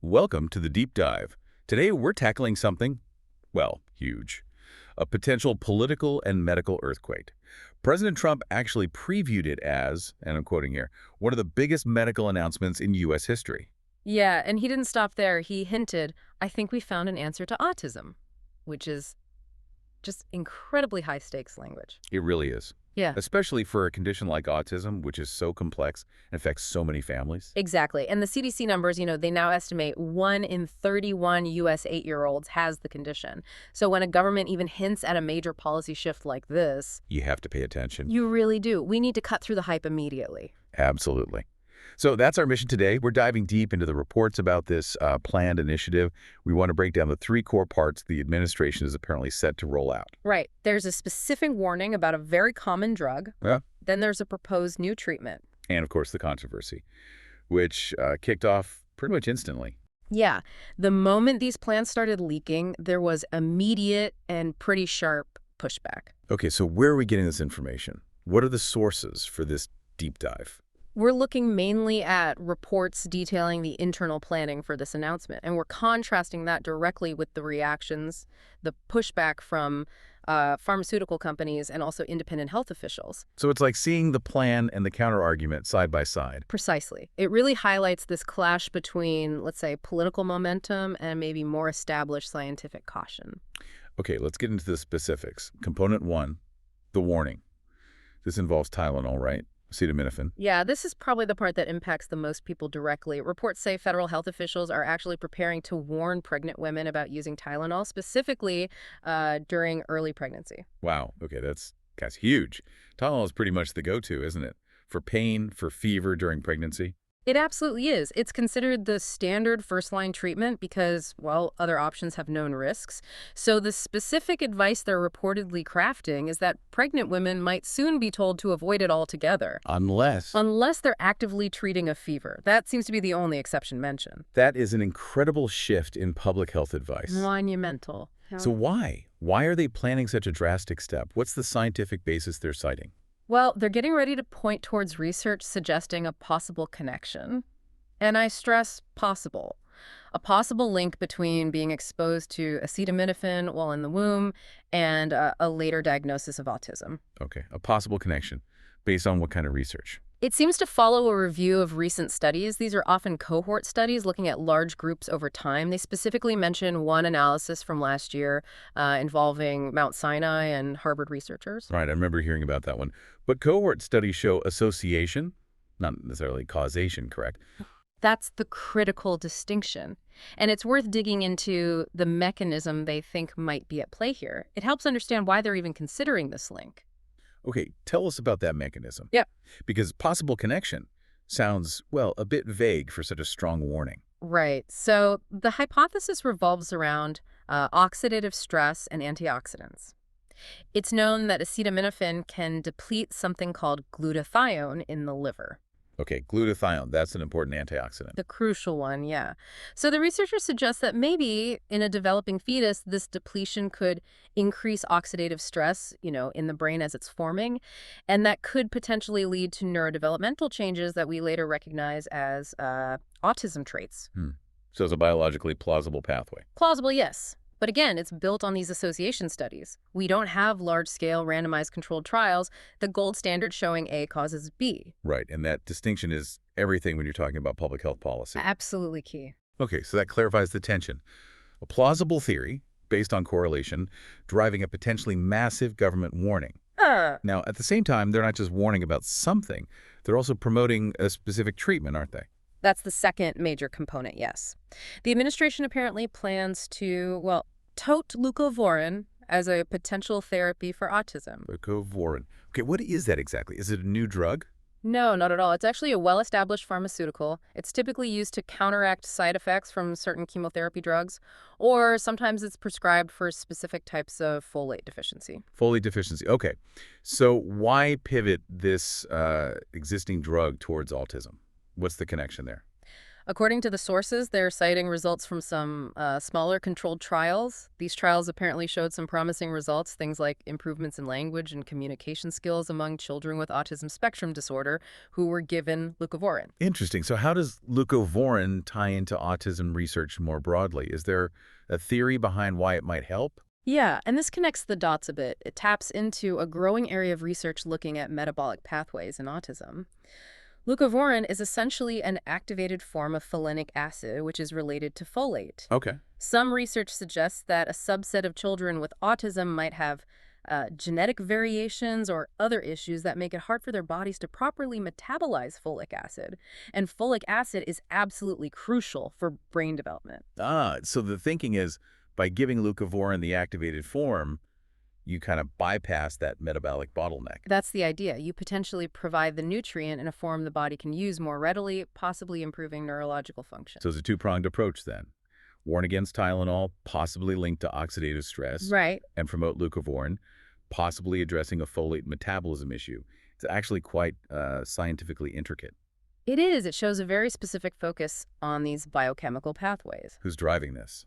Welcome to the Deep Dive. Today we're tackling something, well, huge. A potential political and medical earthquake. President Trump actually previewed it as, and I'm quoting here, one of the biggest medical announcements in U.S. history. Yeah, and he didn't stop there. He hinted, I think we found an answer to autism, which is just incredibly high-stakes language. It really is. Yeah, Especially for a condition like autism, which is so complex and affects so many families. exactly. And the CDC numbers, they now estimate 1 in 31 U.S. 8-year-olds has the condition. So when a government even hints at a major policy shift like this, You have to pay attention. you really do. We need to cut through the hype immediately. Absolutely. So that's our mission today. We're diving deep into the reports about this planned initiative. We want to break down the three core parts the administration is apparently set to roll out. Right. There's a specific warning about a very common drug. Yeah. Then there's a proposed new treatment. And, of course, the controversy, which kicked off pretty much instantly. Yeah. The moment these plans started leaking, there was immediate and pretty sharp pushback. Okay, so where are we getting this information? What are the sources for this deep dive? We're looking mainly at reports detailing the internal planning for this announcement, and we're contrasting that directly with the reactions, the pushback from pharmaceutical companies and also independent health officials. So it's like seeing the plan and the counterargument side by side. Precisely. It really highlights this clash between, let's say, political momentum and maybe more established scientific caution. Okay, let's get into the specifics. Component one, the warning. This involves Tylenol, right? Acetaminophen. Yeah, this is probably the part that impacts the most people directly. Reports say federal health officials are actually preparing to warn pregnant women about using Tylenol, specifically during early pregnancy. Wow, okay, that's huge. Tylenol is pretty much the go-to, isn't it? For pain, for fever during pregnancy. It absolutely is. It's considered the standard first-line treatment because, well, other options have known risks. So the specific advice they're reportedly crafting is that pregnant women might soon be told to avoid it altogether. Unless they're actively treating a fever. That seems to be the only exception mentioned. That is an incredible shift in public health advice. Monumental. So why? Why are they planning such a drastic step? What's the scientific basis they're citing? Well, they're getting ready to point towards research suggesting a possible connection. And I stress possible. A possible link between being exposed to acetaminophen while in the womb and a later diagnosis of autism. Okay, a possible connection. Based on what kind of research? It seems to follow a review of recent studies. These are often cohort studies looking at large groups over time. They specifically mention one analysis from last year involving Mount Sinai and Harvard researchers. Right, I remember hearing about that one. But cohort studies show association, not necessarily causation, correct? That's the critical distinction. And it's worth digging into the mechanism they think might be at play here. It helps understand why they're even considering this link. Okay, tell us about that mechanism. Yep. Because possible connection sounds, well, a bit vague for such a strong warning. Right. So the hypothesis revolves around oxidative stress and antioxidants. It's known that acetaminophen can deplete something called glutathione in the liver. Okay, glutathione, that's an important antioxidant. The crucial one, yeah. So the researchers suggest that maybe in a developing fetus, this depletion could increase oxidative stress, in the brain as it's forming, and that could potentially lead to neurodevelopmental changes that we later recognize as autism traits. So it's a biologically plausible pathway. Plausible, yes. But again, it's built on these association studies. We don't have large-scale randomized controlled trials, the gold standard showing A causes B. Right, and that distinction is everything when you're talking about public health policy. Absolutely key. Okay, so that clarifies the tension. A plausible theory, based on correlation, driving a potentially massive government warning. Now, at the same time, they're not just warning about something. They're also promoting a specific treatment, aren't they? That's the second major component, yes. The administration apparently plans to, tote leucovorin as a potential therapy for autism. Leucovorin. Okay, what is that exactly? Is it a new drug? No, not at all. It's actually a well-established pharmaceutical. It's typically used to counteract side effects from certain chemotherapy drugs, or sometimes it's prescribed for specific types of folate deficiency. Folate deficiency. Okay, so why pivot this existing drug towards autism? What's the connection there? According to the sources, they're citing results from some smaller controlled trials. These trials apparently showed some promising results, things like improvements in language and communication skills among children with autism spectrum disorder who were given leucovorin. Interesting. So how does leucovorin tie into autism research more broadly? Is there a theory behind why it might help? Yeah, and this connects the dots a bit. It taps into a growing area of research looking at metabolic pathways in autism. Leucovorin is essentially an activated form of folinic acid, which is related to folate. Okay. Some research suggests that a subset of children with autism might have genetic variations or other issues that make it hard for their bodies to properly metabolize folic acid. And folic acid is absolutely crucial for brain development. So the thinking is by giving leucovorin the activated form, you kind of bypass that metabolic bottleneck. That's the idea. You potentially provide the nutrient in a form the body can use more readily, possibly improving neurological function. So it's a two-pronged approach then. Warn against Tylenol, possibly linked to oxidative stress, Right. and promote leucovorin, possibly addressing a folate metabolism issue. It's actually quite scientifically intricate. It is. It shows a very specific focus on these biochemical pathways. Who's driving this?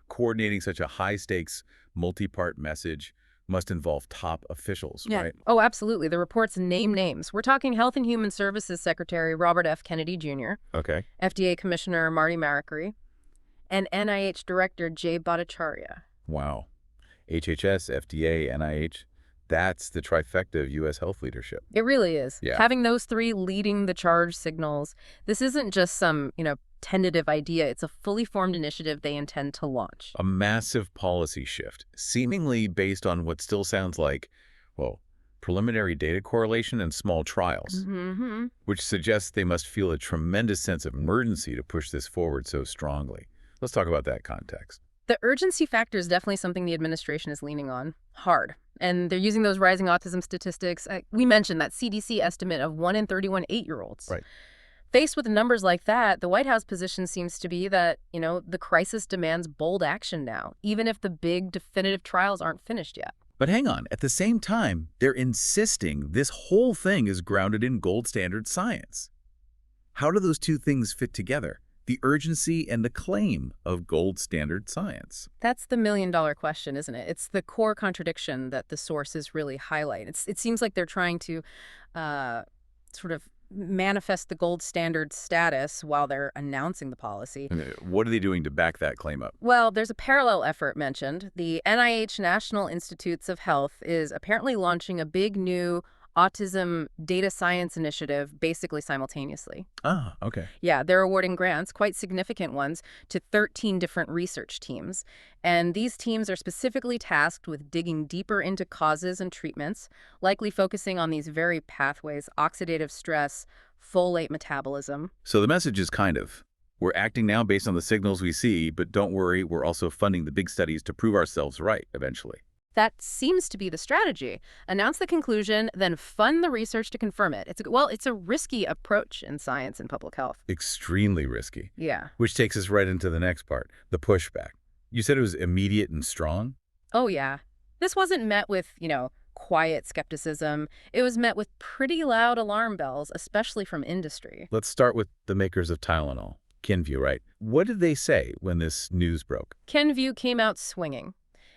Coordinating such a high-stakes, multi-part message must involve top officials, right? Oh, absolutely. The reports name names. We're talking Health and Human Services Secretary Robert F. Kennedy Jr., Okay. FDA Commissioner Marty Makary, and NIH Director Jay Bhattacharya. Wow. HHS, FDA, NIH, that's the trifecta of U.S. health leadership. It really is. Yeah. Having those three leading the charge signals, this isn't just some, tentative idea. It's a fully formed initiative they intend to launch. A massive policy shift, seemingly based on what still sounds like, well, preliminary data correlation and small trials, Mm-hmm. which suggests they must feel a tremendous sense of urgency to push this forward so strongly. Let's talk about that context. The urgency factor is definitely something the administration is leaning on hard. And they're using those rising autism statistics. We mentioned that CDC estimate of 1 in 31 8-year-olds. Right. Faced with numbers like that, the White House position seems to be that, the crisis demands bold action now, even if the big definitive trials aren't finished yet. But hang on, at the same time, they're insisting this whole thing is grounded in gold standard science. How do those two things fit together? The urgency and the claim of gold standard science. That's the million-dollar question, isn't it? It's the core contradiction that the sources really highlight. It seems like they're trying to sort of manifest the gold standard status while they're announcing the policy. What are they doing to back that claim up? Well, there's a parallel effort mentioned. The NIH National Institutes of Health is apparently launching a big new autism data science initiative basically simultaneously. Ah, okay. Yeah, they're awarding grants, quite significant ones, to 13 different research teams. And these teams are specifically tasked with digging deeper into causes and treatments, likely focusing on these very pathways: oxidative stress, folate metabolism. So the message is kind of, we're acting now based on the signals we see, but don't worry, we're also funding the big studies to prove ourselves right eventually. That seems to be the strategy. Announce the conclusion, then fund the research to confirm it. It's a risky approach in science and public health. Extremely risky. Yeah. Which takes us right into the next part, the pushback. You said it was immediate and strong? Oh, yeah. This wasn't met with, quiet skepticism. It was met with pretty loud alarm bells, especially from industry. Let's start with the makers of Tylenol, Kenvue, right? What did they say when this news broke? Kenvue came out swinging.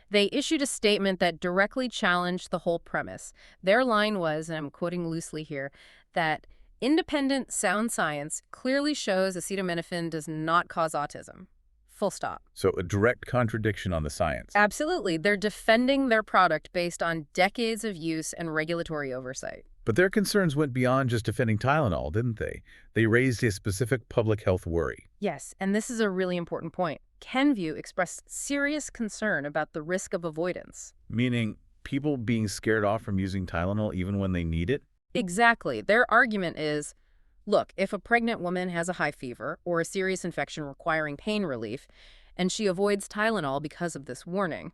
They issued a statement that directly challenged the whole premise. Their line was, and I'm quoting loosely here, that independent, sound science clearly shows acetaminophen does not cause autism. Full stop. So a direct contradiction on the science. Absolutely. They're defending their product based on decades of use and regulatory oversight. But their concerns went beyond just defending Tylenol, didn't they? They raised a specific public health worry. Yes, and this is a really important point. Kenvue expressed serious concern about the risk of avoidance. Meaning people being scared off from using Tylenol even when they need it? Exactly. Their argument is, look, if a pregnant woman has a high fever or a serious infection requiring pain relief, and she avoids Tylenol because of this warning,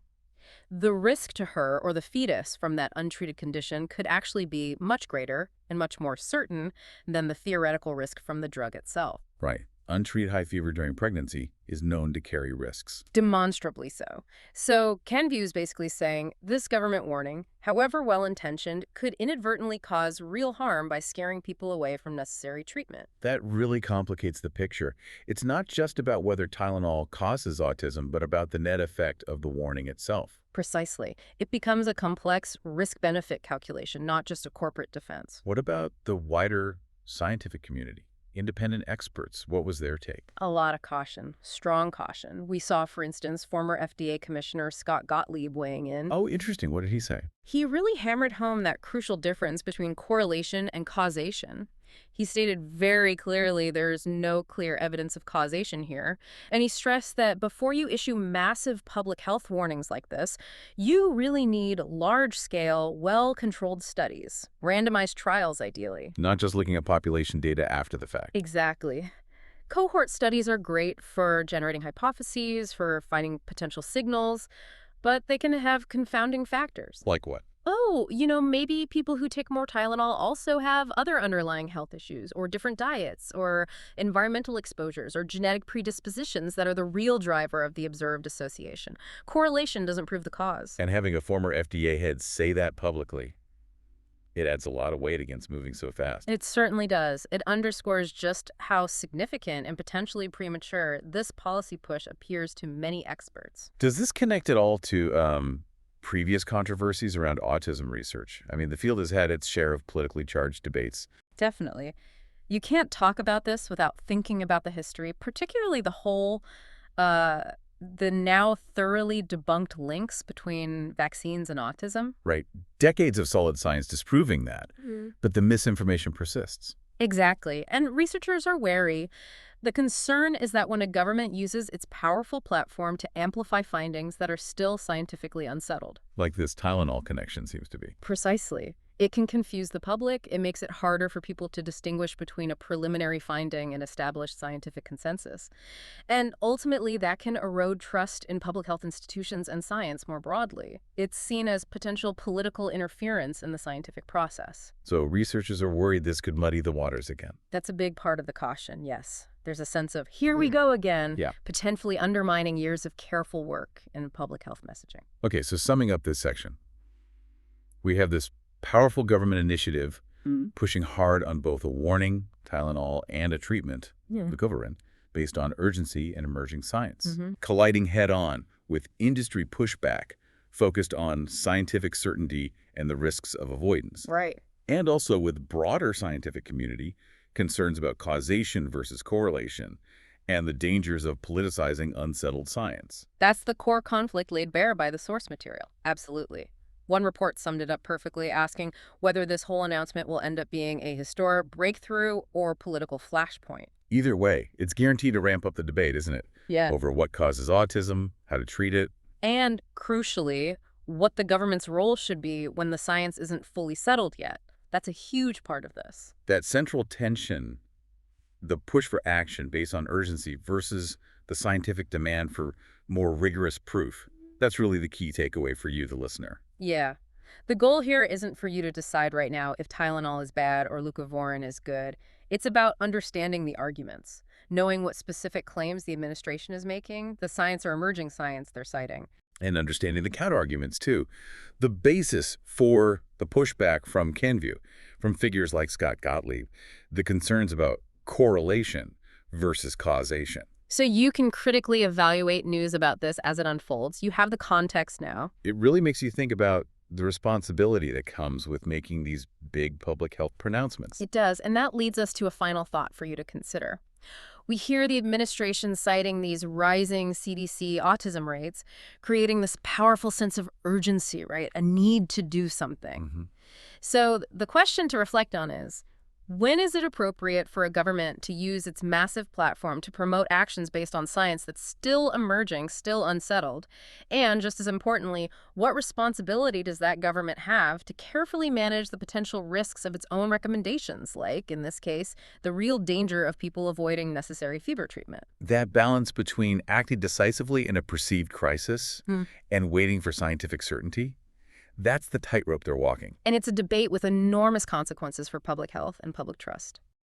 the risk to her or the fetus from that untreated condition could actually be much greater and much more certain than the theoretical risk from the drug itself. Right. untreated high fever during pregnancy is known to carry risks. Demonstrably so. So Kenview is basically saying this government warning, however well-intentioned, could inadvertently cause real harm by scaring people away from necessary treatment. That really complicates the picture. It's not just about whether Tylenol causes autism, but about the net effect of the warning itself. Precisely. It becomes a complex risk-benefit calculation, not just a corporate defense. What about the wider scientific community? Independent experts, what was their take? A lot of caution, strong caution. We saw, for instance, former FDA Commissioner Scott Gottlieb weighing in. Oh, interesting. What did he say? He really hammered home that crucial difference between correlation and causation. He stated very clearly there's no clear evidence of causation here, and he stressed that before you issue massive public health warnings like this, you really need large-scale, well-controlled studies, randomized trials ideally. Not just looking at population data after the fact. Exactly. Cohort studies are great for generating hypotheses, for finding potential signals, but they can have confounding factors. Like what? Oh, maybe people who take more Tylenol also have other underlying health issues, or different diets, or environmental exposures, or genetic predispositions that are the real driver of the observed association. Correlation doesn't prove the cause. And having a former FDA head say that publicly, it adds a lot of weight against moving so fast. It certainly does. It underscores just how significant and potentially premature this policy push appears to many experts. Does this connect at all to previous controversies around autism research? I mean, the field has had its share of politically charged debates. Definitely. You can't talk about this without thinking about the history, particularly the now thoroughly debunked links between vaccines and autism. Right. Decades of solid science disproving that, but the misinformation persists. Exactly. And researchers are wary. The concern is that when a government uses its powerful platform to amplify findings that are still scientifically unsettled. Like this Tylenol connection seems to be. Precisely. It can confuse the public. It makes it harder for people to distinguish between a preliminary finding and established scientific consensus. And ultimately, that can erode trust in public health institutions and science more broadly. It's seen as potential political interference in the scientific process. So researchers are worried this could muddy the waters again. That's a big part of the caution, yes. There's a sense of, here we go again, potentially undermining years of careful work in public health messaging. Okay, so summing up this section, we have this powerful government initiative pushing hard on both a warning, Tylenol, and a treatment, leucovorin, based on urgency and emerging science, colliding head-on with industry pushback focused on scientific certainty and the risks of avoidance. Right. And also with broader scientific community concerns about causation versus correlation and the dangers of politicizing unsettled science. That's the core conflict laid bare by the source material. Absolutely. One report summed it up perfectly, asking whether this whole announcement will end up being a historic breakthrough or political flashpoint. Either way, it's guaranteed to ramp up the debate, isn't it? Yeah. Over what causes autism, how to treat it. And, crucially, what the government's role should be when the science isn't fully settled yet. That's a huge part of this. That central tension, the push for action based on urgency versus the scientific demand for more rigorous proof, that's really the key takeaway for you, the listener. Yeah. The goal here isn't for you to decide right now if Tylenol is bad or leucovorin is good. It's about understanding the arguments, knowing what specific claims the administration is making, the science or emerging science they're citing. And understanding the counterarguments, too. The basis for the pushback from Kenview, from figures like Scott Gottlieb, the concerns about correlation versus causation. So you can critically evaluate news about this as it unfolds. You have the context now. It really makes you think about the responsibility that comes with making these big public health pronouncements. It does, and that leads us to a final thought for you to consider. We hear the administration citing these rising CDC autism rates, creating this powerful sense of urgency, right? A need to do something. So the question to reflect on is, when is it appropriate for a government to use its massive platform to promote actions based on science that's still emerging, still unsettled? And just as importantly, what responsibility does that government have to carefully manage the potential risks of its own recommendations, like, in this case, the real danger of people avoiding necessary fever treatment? That balance between acting decisively in a perceived crisis and waiting for scientific certainty, that's the tightrope they're walking. And it's a debate with enormous consequences for public health and public trust.